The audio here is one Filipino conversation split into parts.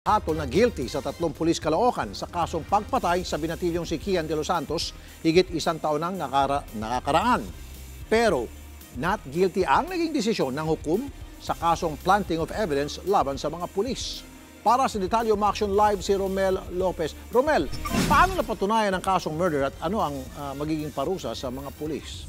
Hatol na guilty sa 3 pulis Caloocan sa kasong pagpatay sa binatilyong si Kian de los Santos higit 1 taon nang nakakaraan. Pero not guilty ang naging desisyon ng hukom sa kasong planting of evidence laban sa mga pulis. Para sa detalye Umaaksyon Live si Romel Lopez. Romel, paano napatunayan ang kasong murder at ano ang magiging parusa sa mga pulis?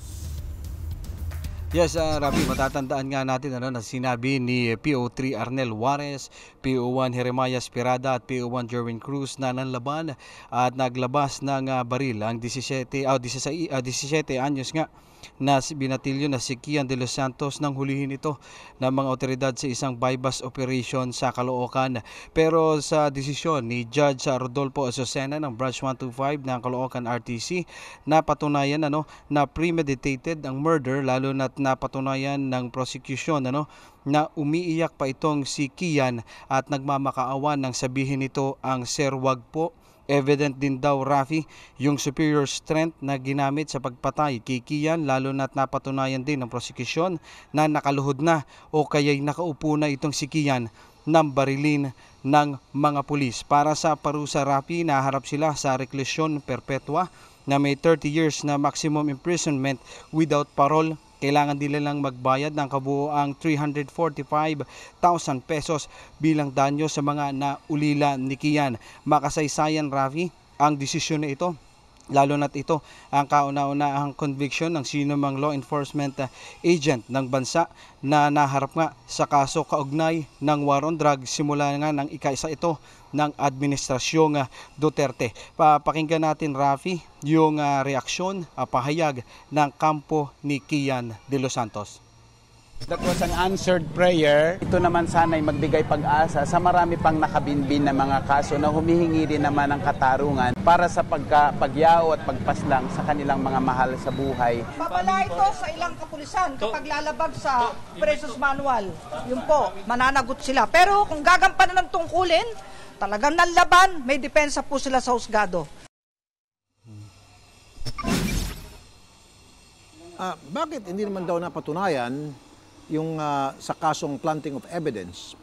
Yes, Rafi, matatandaan nga natin na sinabi ni PO3 Arnel Juarez, PO1 Jeremiah Spirada at PO1 Jerwin Cruz na nanlaban at naglabas ng baril ang 17 anyos nga na binatilyo na si Kian de los Santos nang hulihin ito ng mga otoridad sa isang bypass operation sa Caloocan. Pero sa desisyon ni Judge Rodolfo Azucena ng Branch 125 ng Caloocan RTC, napatunayan na premeditated ang murder, lalo na't napatunayan ng prosecution na umiiyak pa itong si Kian at nagmamakaawan nang sabihin nito ang "Sir, wag po". Evident din daw, Rafi, yung superior strength na ginamit sa pagpatay kay Kian, lalo na't napatunayan din ng prosecution na nakaluhod na o kaya'y nakaupo na itong si Kian ng barilin ng mga pulis. Para sa parusa, Rafi, naharap sila sa reclusion perpetua na may 30 years na maximum imprisonment without parole. Kailangan nila lang magbayad ng kabuoang 345,000 pesos bilang danyo sa mga naulila ni Kian. Makasaysayan, Rafi, ang desisyon na ito, lalo na't ito ang kauna-unahang conviction ng sino mang law enforcement agent ng bansa na naharap nga sa kaso kaugnay ng war on drugs simula nga ng ika-1 ito ng Administrasyong Duterte. Papakinggan natin, Rafi, yung reaksyon, pahayag ng kampo ni Kian de los Santos. That was an answered prayer. Ito naman sana ay magbigay pag-asa sa marami pang nakabinbin na mga kaso na humihingi din naman ng katarungan para sa pagyaw at pagpaslang sa kanilang mga mahal sa buhay. Babala ito sa ilang kapulisan kapag lalabag sa Operations Manual. Yun po, mananagot sila. Pero kung gagampanan ng tungkulin, talagang nanlaban, may depensa po sila sa husgado. Bakit hindi naman daw napatunayan yung sa kasong planting of evidence?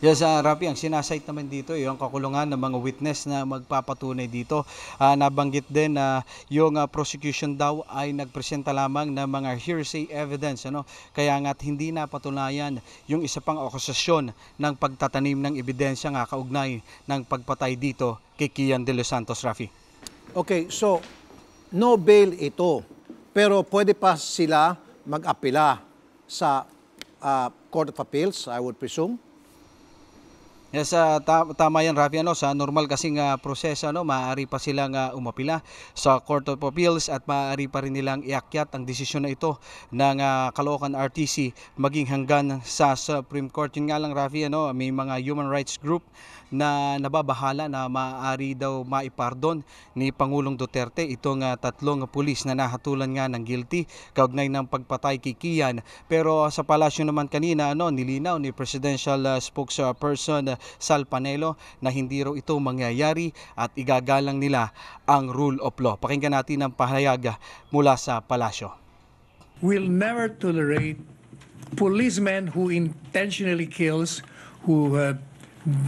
Yes, Rafi, ang sinasite naman dito yung kakulungan ng mga witness na magpapatunay dito. Nabanggit din na yung prosecution daw ay nagpresenta lamang ng mga hearsay evidence. Kaya nga't hindi napatunayan yung isa pang akusasyon ng pagtatanim ng ebidensya nga kaugnay ng pagpatay dito kay Kian de los Santos, Rafi. Okay, so no bail ito, pero pwede pa sila mag-apela sa Court of Appeals, I would presume? Yes, tama yan, Rafi. Sa normal kasing proseso, maaari pa silang umapila sa Court of Appeals at maaari pa rin nilang iakyat ang desisyon na ito ng Caloocan RTC maging hanggan sa Supreme Court. Yun nga lang, Rafi, may mga human rights group na nababahala na maaari daw maipardon ni Pangulong Duterte itong 3 pulis na nahatulan nga ng guilty kaugnay ng pagpatay kay Kian. Pero sa palasyo naman kanina, nilinaw ni Presidential Spokesperson Sal Panelo na hindi raw ito mangyayari at igagalang nila ang rule of law. Pakinggan natin ang pahayag mula sa palasyo. We'll never tolerate policemen who intentionally kills, who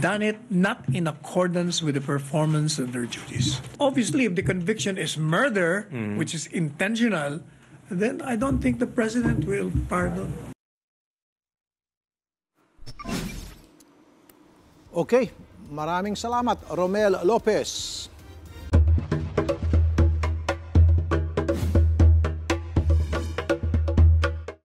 done it not in accordance with the performance of their duties. Obviously, if the conviction is murder, which is intentional, then I don't think the president will pardon. Okay, maraming salamat, Romel Lopez.